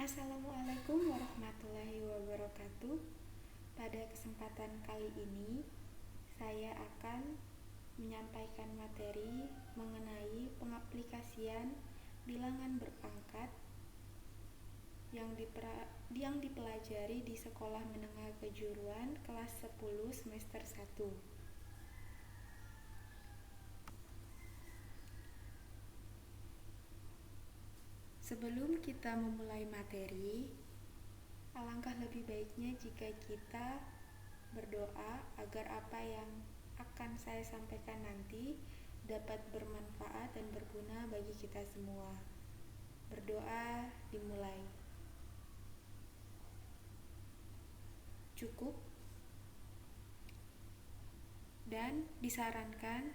Assalamualaikum warahmatullahi wabarakatuh. Pada kesempatan kali ini, saya akan menyampaikan materi mengenai pengaplikasian bilangan berpangkat yang dipelajari di Sekolah Menengah Kejuruan kelas 10 semester 1. Sebelum kita memulai materi, alangkah lebih baiknya jika kita berdoa agar apa yang akan saya sampaikan nanti dapat bermanfaat dan berguna bagi kita semua. Berdoa dimulai. Cukup dan disarankan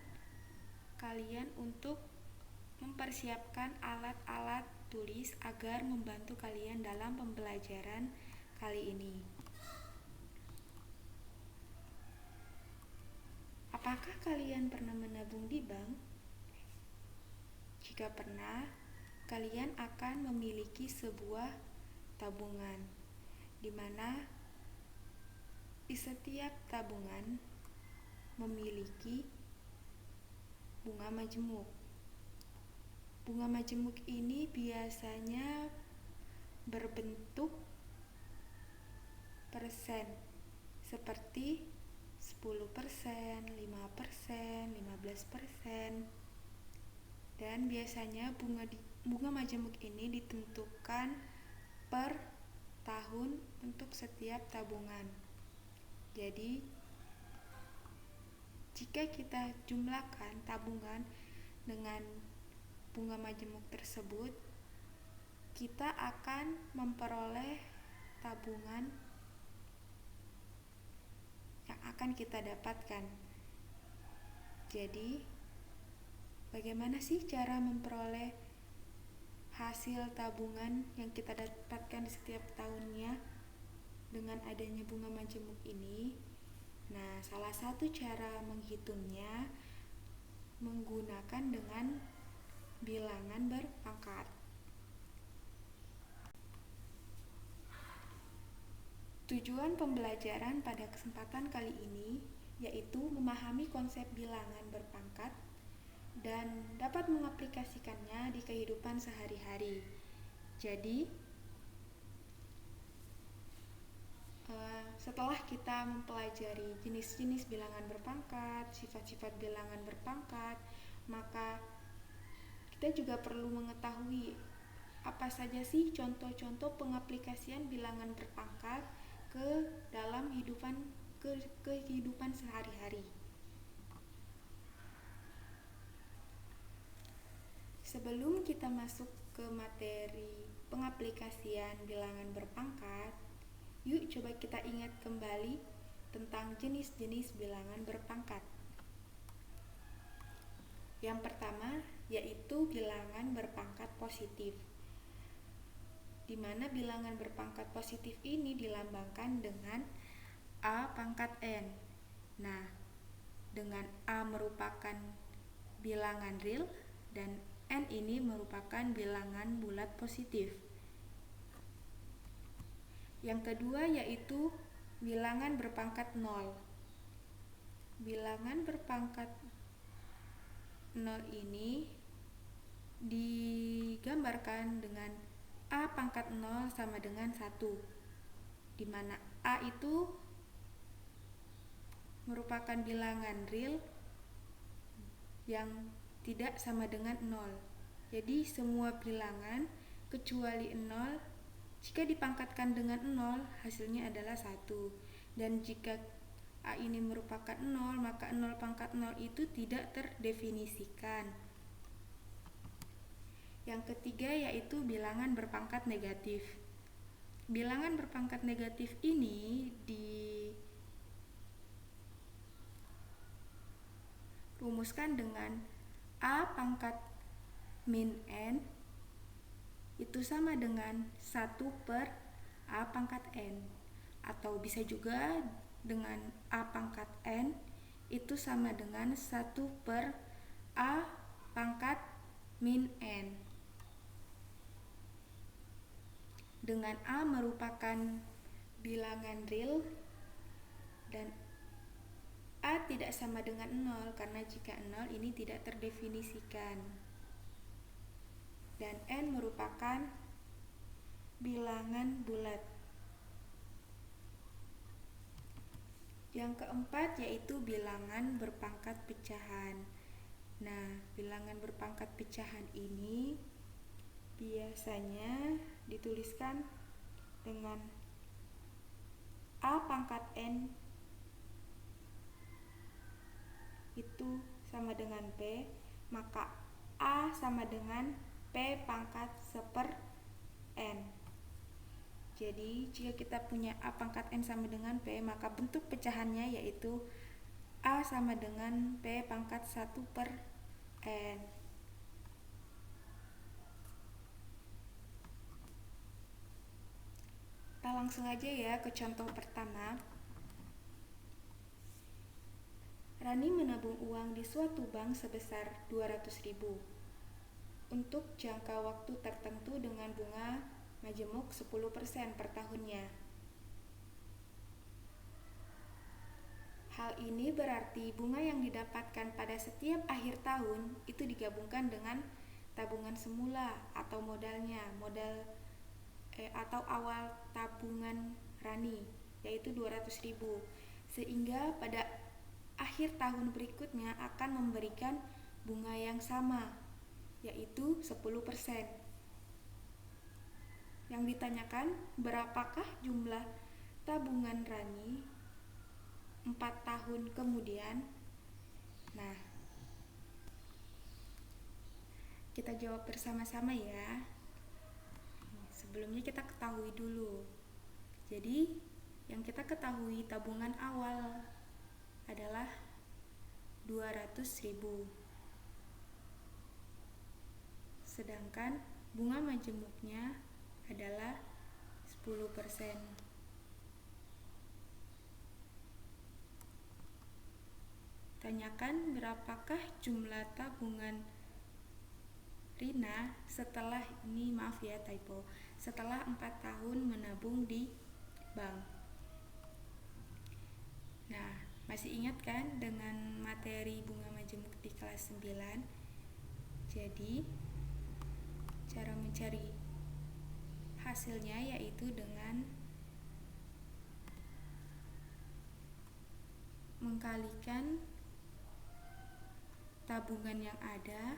kalian untuk mempersiapkan alat-alat tulis agar membantu kalian dalam pembelajaran kali ini. Apakah kalian pernah menabung di bank? Jika pernah, kalian akan memiliki sebuah tabungan, di mana di setiap tabungan memiliki bunga majemuk. Bunga majemuk ini biasanya berbentuk persen, seperti 10%, 5%, 15%. Dan biasanya bunga majemuk ini ditentukan per tahun untuk setiap tabungan. Jadi, jika kita jumlahkan tabungan dengan bunga majemuk tersebut, kita akan memperoleh tabungan yang akan kita dapatkan. Jadi, bagaimana sih cara memperoleh hasil tabungan yang kita dapatkan di setiap tahunnya dengan adanya bunga majemuk ini? Nah, salah satu cara menghitungnya menggunakan dengan bilangan berpangkat. Tujuan pembelajaran pada kesempatan kali ini yaitu memahami konsep bilangan berpangkat dan dapat mengaplikasikannya di kehidupan sehari-hari. Jadi, setelah kita mempelajari jenis-jenis bilangan berpangkat, sifat-sifat bilangan berpangkat, maka kita juga perlu mengetahui apa saja sih contoh-contoh pengaplikasian bilangan berpangkat ke dalam kehidupan sehari-hari. Sebelum kita masuk ke materi pengaplikasian bilangan berpangkat, yuk coba kita ingat kembali tentang jenis-jenis bilangan berpangkat. Yang pertama yaitu bilangan berpangkat positif, di mana bilangan berpangkat positif ini dilambangkan dengan A pangkat N. Nah, dengan A merupakan bilangan real dan N ini merupakan bilangan bulat positif. Yang kedua yaitu bilangan berpangkat 0. Bilangan berpangkat 0 ini digambarkan dengan A pangkat 0 sama dengan 1, di mana A itu merupakan bilangan real yang tidak sama dengan 0. Jadi semua bilangan kecuali 0, jika dipangkatkan dengan 0 hasilnya adalah 1. Dan jika A ini merupakan 0, maka 0 pangkat 0 itu tidak terdefinisikan. Yang ketiga yaitu bilangan berpangkat negatif. Bilangan berpangkat negatif ini dirumuskan dengan A pangkat min N itu sama dengan 1 per A pangkat N, atau bisa juga dengan A pangkat N itu sama dengan 1 per A pangkat min N. dengan A merupakan bilangan real dan A tidak sama dengan 0 karena jika 0 ini tidak terdefinisikan. Dan N merupakan bilangan bulat. Yang keempat yaitu bilangan berpangkat pecahan. Nah, bilangan berpangkat pecahan ini biasanya dituliskan dengan A pangkat N itu sama dengan P, maka A sama dengan P pangkat 1/N. Jadi jika kita punya A pangkat N sama dengan P, maka bentuk pecahannya yaitu A sama dengan P pangkat 1/N. Kita langsung aja ya ke contoh pertama. Rani menabung uang di suatu bank sebesar 200.000 untuk jangka waktu tertentu dengan bunga majemuk 10% per tahunnya. Hal ini berarti bunga yang didapatkan pada setiap akhir tahun itu digabungkan dengan tabungan semula atau modalnya, atau awal tabungan Rani, yaitu 200.000, sehingga pada akhir tahun berikutnya akan memberikan bunga yang sama, yaitu 10%. Yang ditanyakan, berapakah jumlah tabungan Rani 4 tahun kemudian? Nah, kita jawab bersama-sama ya. Sebelumnya kita ketahui dulu. Jadi, yang kita ketahui tabungan awal adalah 200.000. Sedangkan bunga majemuknya adalah 10%. Tanyakan berapakah jumlah tabungan Rina setelah 4 tahun menabung di bank. Nah, masih ingat kan dengan materi bunga majemuk di kelas 9? Jadi, cara mencari hasilnya yaitu dengan mengkalikan tabungan yang ada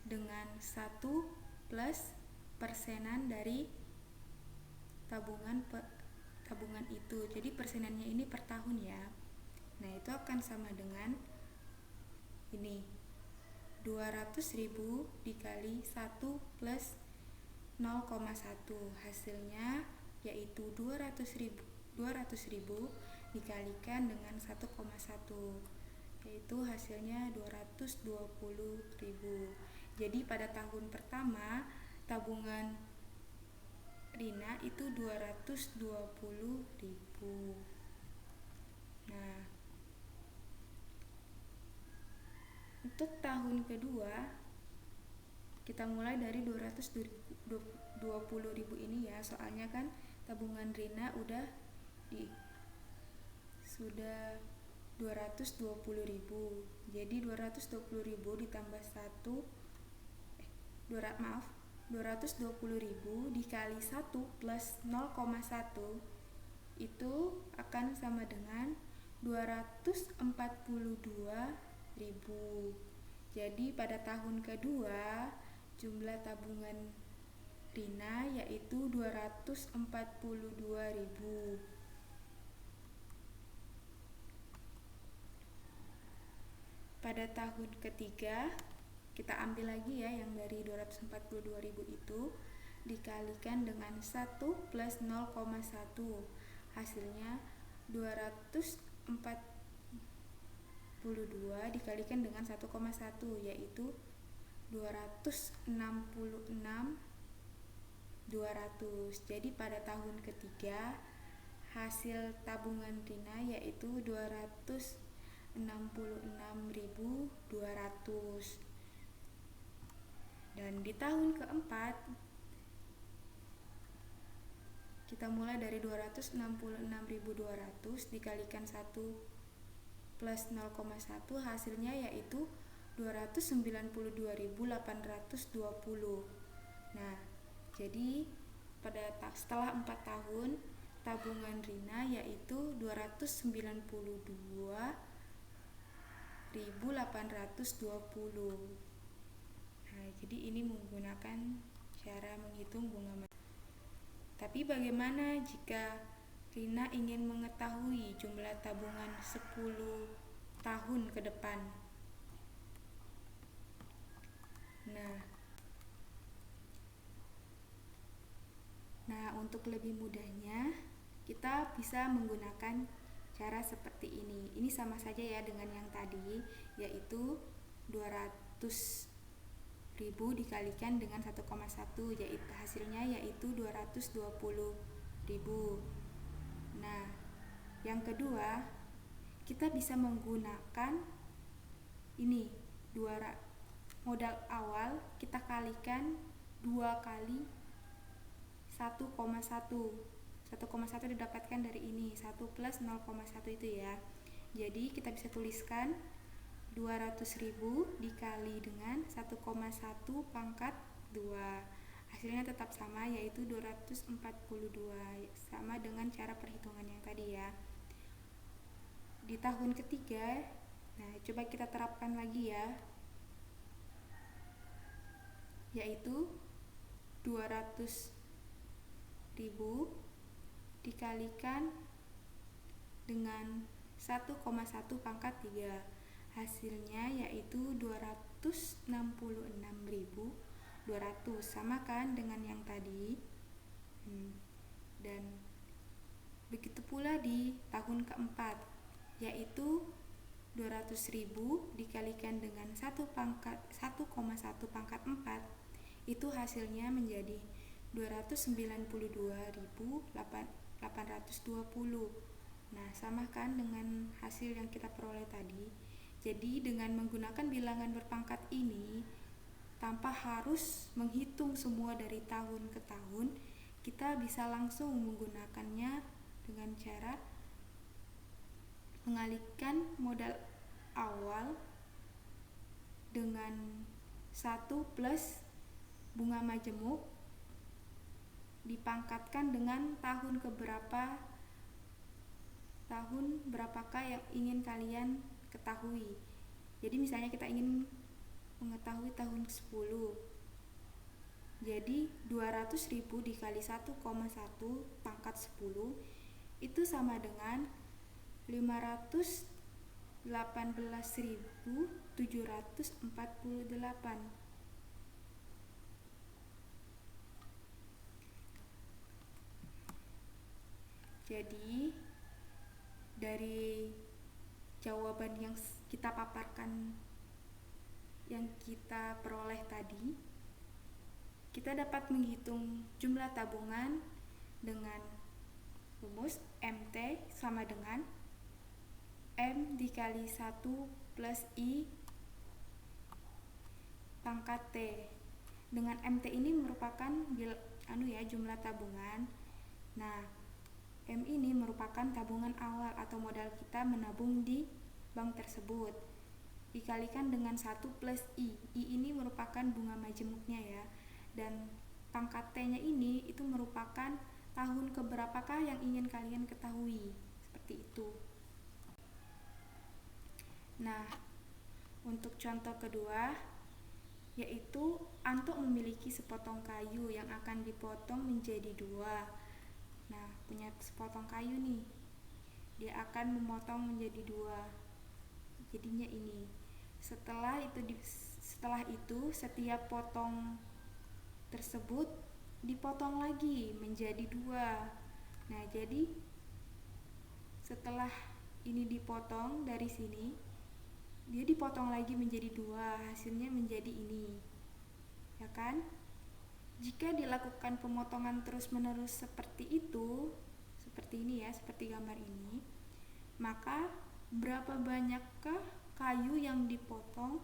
dengan 1 plus persenan dari tabungan itu. Jadi persenannya ini per tahun ya. Nah, itu akan sama dengan ini, 200.000 dikali 1 plus 0,1. Hasilnya yaitu 200.000 dikalikan dengan 1,1, yaitu hasilnya 220.000. Jadi pada tahun pertama tabungan Rina itu 220.000. Nah, untuk tahun kedua kita mulai dari 220.000 ini ya, soalnya kan tabungan Rina sudah 220.000. Jadi 220.000 ditambah 220.000 dikali 1 plus 0,1 itu akan sama dengan 242.000. Jadi pada tahun kedua jumlah tabungan Rina yaitu 242.000. Pada tahun ketiga kita ambil lagi ya yang dari 242.000 itu dikalikan dengan 1 plus 0,1, hasilnya 242 dikalikan dengan 1,1 yaitu 266.200. Jadi pada tahun ketiga hasil tabungan Rina yaitu 266.200. Dan di tahun keempat Kita mulai dari 266.200 dikalikan 1 plus 0,1, hasilnya yaitu 292.820. Nah, jadi setelah 4 tahun tabungan Rina yaitu 292.820. Nah, jadi ini menggunakan cara menghitung bunga. Tapi bagaimana jika Rina ingin mengetahui jumlah tabungan 10 tahun ke depan? Nah, untuk lebih mudahnya kita bisa menggunakan cara seperti ini. Ini sama saja ya dengan yang tadi, yaitu 200.000 dikalikan dengan 1,1, yaitu hasilnya yaitu 220.000. Nah, yang kedua, kita bisa menggunakan ini, modal awal kita kalikan 2 kali 1,1. 1,1 didapatkan dari ini, 1 plus 0,1 itu ya. Jadi kita bisa tuliskan 200.000 dikali dengan 1,1 pangkat 2. Hasilnya tetap sama, yaitu 242, sama dengan cara perhitungan yang tadi ya. Di tahun ketiga, nah coba kita terapkan lagi ya, yaitu 200.000 dikalikan dengan 1,1 pangkat 3. Hasilnya yaitu 266.200, sama kan dengan yang tadi. Dan begitu pula di tahun keempat, yaitu 200.000 dikalikan dengan 1,1 pangkat 4, itu hasilnya menjadi 292.820. Nah, sama kan dengan hasil yang kita peroleh tadi. Jadi dengan menggunakan bilangan berpangkat ini, tanpa harus menghitung semua dari tahun ke tahun, kita bisa langsung menggunakannya dengan cara mengalihkan modal awal dengan 1 plus bunga majemuk dipangkatkan dengan tahun berapakah yang ingin kalian ketahui. Jadi misalnya kita ingin mengetahui tahun ke-10. Jadi 200.000 dikali 1,1 pangkat 10 itu sama dengan 518.748. Jadi dari jawaban yang kita paparkan, yang kita peroleh tadi, kita dapat menghitung jumlah tabungan dengan rumus MT sama dengan M dikali 1 plus I pangkat T. Dengan MT ini merupakan jumlah tabungan. Nah, M ini merupakan tabungan awal atau modal kita menabung di bank tersebut, dikalikan dengan 1 plus I. I ini merupakan bunga majemuknya ya. Dan pangkat T-nya ini itu merupakan tahun keberapakah yang ingin kalian ketahui. Seperti itu. Nah, untuk contoh kedua, yaitu Anto memiliki sepotong kayu yang akan dipotong menjadi 2. Nah, punya sepotong kayu nih, dia akan memotong menjadi 2. Jadinya ini. Setelah itu setiap potong tersebut dipotong lagi menjadi 2. Nah, jadi setelah ini dipotong dari sini, dia dipotong lagi menjadi 2, hasilnya menjadi ini. Ya kan? Jika dilakukan pemotongan terus-menerus seperti itu, seperti ini ya, seperti gambar ini, maka berapa banyakkah kayu yang dipotong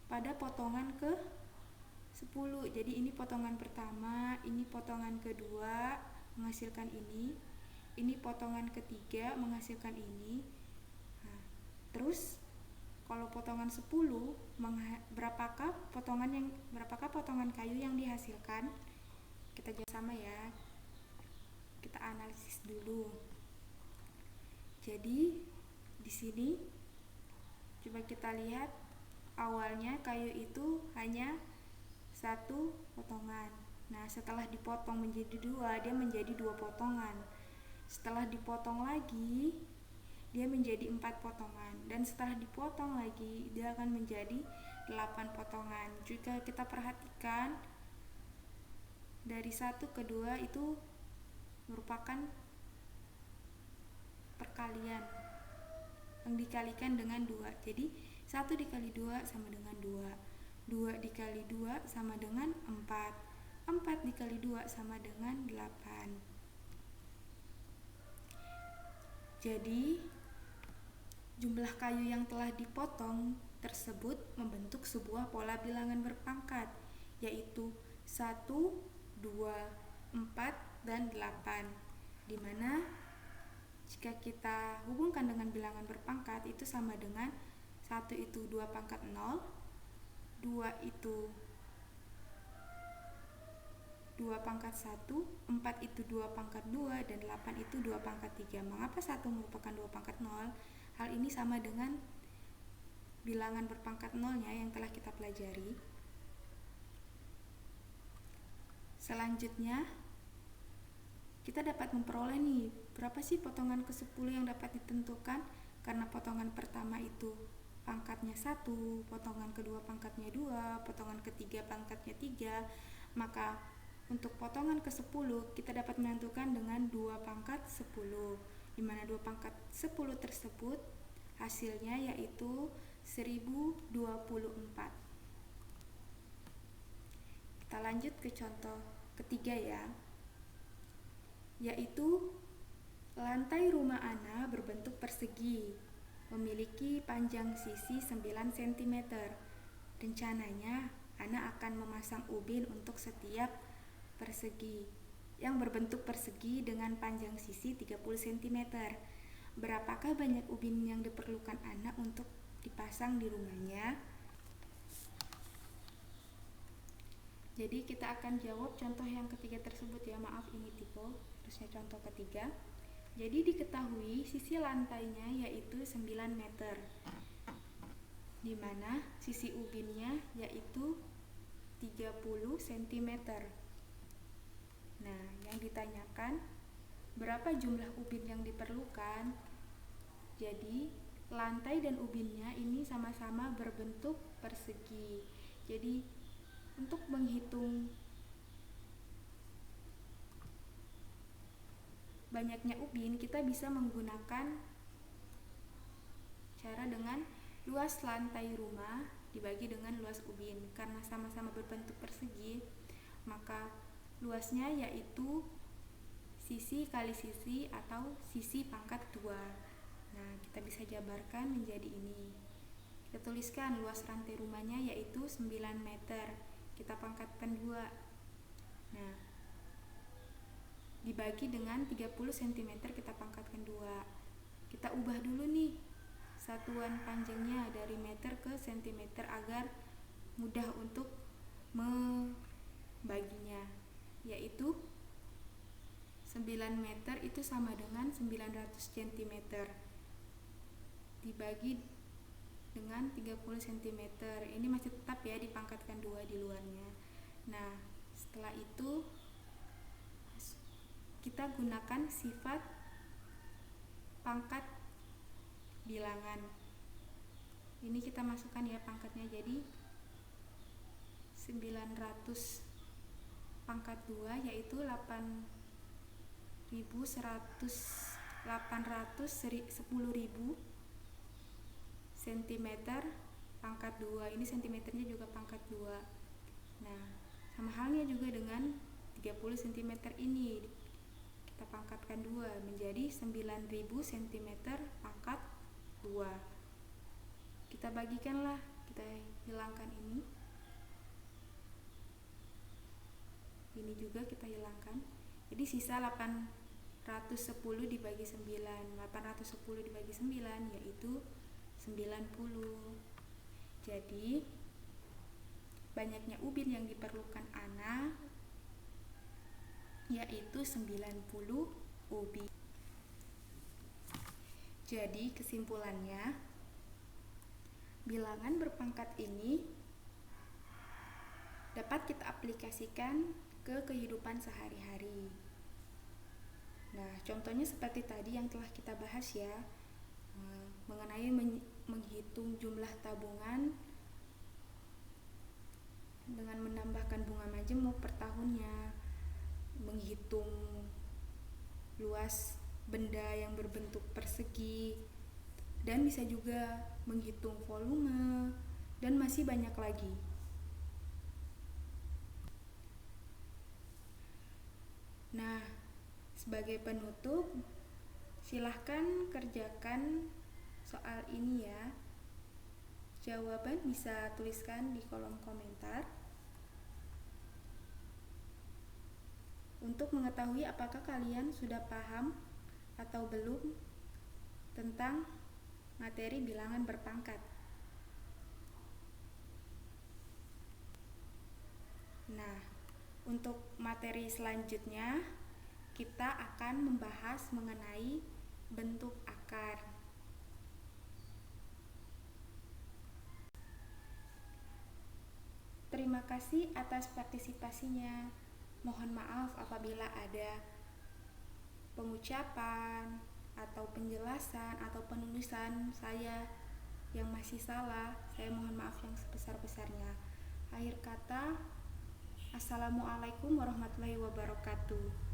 pada potongan ke-10? Jadi ini potongan pertama, ini potongan kedua, menghasilkan ini potongan ketiga menghasilkan ini. Nah, terus kalau potongan 10 berapakah potongan kayu yang dihasilkan? Kita jawab sama ya. Kita analisis dulu. Jadi di sini coba kita lihat, awalnya kayu itu hanya satu potongan. Nah, setelah dipotong menjadi dua, dia menjadi dua potongan. Setelah dipotong lagi, dia menjadi 4 potongan. Dan setelah dipotong lagi, dia akan menjadi 8 potongan. Jika kita perhatikan, dari 1 ke 2 itu merupakan perkalian yang dikalikan dengan 2. Jadi 1 dikali 2 sama dengan 2. 2 dikali 2 sama dengan 4. 4 dikali 2 sama dengan 8. Jadi jumlah kayu yang telah dipotong tersebut membentuk sebuah pola bilangan berpangkat, yaitu 1, 2, 4, dan 8. Dimana jika kita hubungkan dengan bilangan berpangkat itu sama dengan 1 itu 2 pangkat 0, 2 itu 2 pangkat 1, 4 itu 2 pangkat 2, dan 8 itu 2 pangkat 3. Mengapa 1 merupakan 2 pangkat 0? Hal ini sama dengan bilangan berpangkat 0-nya yang telah kita pelajari. Selanjutnya, kita dapat memperoleh nih, berapa sih potongan ke-10 yang dapat ditentukan? Karena potongan pertama itu pangkatnya 1, potongan kedua pangkatnya 2, potongan ketiga pangkatnya 3, maka untuk potongan ke-10 kita dapat menentukan dengan 2 pangkat 10, di mana 2 pangkat 10 tersebut hasilnya yaitu 1024. Kita lanjut ke contoh ketiga ya, yaitu lantai rumah Ana berbentuk persegi, memiliki panjang sisi 9 cm. Rencananya Ana akan memasang ubin untuk setiap persegi yang berbentuk persegi dengan panjang sisi 30 cm. Berapakah banyak ubin yang diperlukan Ana untuk dipasang di rumahnya? Jadi kita akan jawab contoh yang ketiga tersebut ya, maaf ini typo, terusnya contoh ketiga. Jadi diketahui sisi lantainya yaitu 9 meter, di mana sisi ubinnya yaitu 30 cm. Nah, yang ditanyakan berapa jumlah ubin yang diperlukan. Jadi lantai dan ubinnya ini sama-sama berbentuk persegi. Jadi untuk menghitung banyaknya ubin, kita bisa menggunakan cara dengan luas lantai rumah dibagi dengan luas ubin. Karena sama-sama berbentuk persegi, maka luasnya yaitu sisi kali sisi atau sisi pangkat 2. Nah, kita bisa jabarkan menjadi ini. Kita tuliskan luas rantai rumahnya yaitu 9 meter. Kita pangkatkan 2. Nah, dibagi dengan 30 cm kita pangkatkan 2. Kita ubah dulu nih satuan panjangnya dari meter ke cm agar mudah untuk membaginya, yaitu 9 meter itu sama dengan 900 cm dibagi dengan 30 cm. Ini masih tetap ya dipangkatkan 2 di luarnya. Nah, setelah itu kita gunakan sifat pangkat bilangan. Ini kita masukkan ya pangkatnya, jadi 900 pangkat 2 yaitu 10.000 cm pangkat 2. Ini cm-nya juga pangkat 2. Nah, sama halnya juga dengan 30 cm ini. Kita pangkatkan 2 menjadi 9.000 cm pangkat 2. Kita bagikanlah, kita hilangkan ini. Ini juga kita hilangkan, Jadi sisa 810 dibagi 9. 810 dibagi 9 yaitu 90. Jadi banyaknya ubin yang diperlukan Ana yaitu 90 ubin. Jadi kesimpulannya, bilangan berpangkat ini dapat kita aplikasikan ke kehidupan sehari-hari. Nah, contohnya seperti tadi yang telah kita bahas ya, mengenai menghitung jumlah tabungan dengan menambahkan bunga majemuk per tahunnya, menghitung luas benda yang berbentuk persegi, dan bisa juga menghitung volume, dan masih banyak lagi. Nah, sebagai penutup, silahkan kerjakan soal ini ya. Jawaban bisa tuliskan di kolom komentar. Untuk mengetahui apakah kalian sudah paham atau belum tentang materi bilangan berpangkat. Nah, untuk materi selanjutnya kita akan membahas mengenai bentuk akar. Terima kasih atas partisipasinya. Mohon maaf apabila ada pengucapan atau penjelasan atau penulisan saya yang masih salah. Saya mohon maaf yang sebesar-besarnya. Akhir kata, Assalamualaikum warahmatullahi wabarakatuh.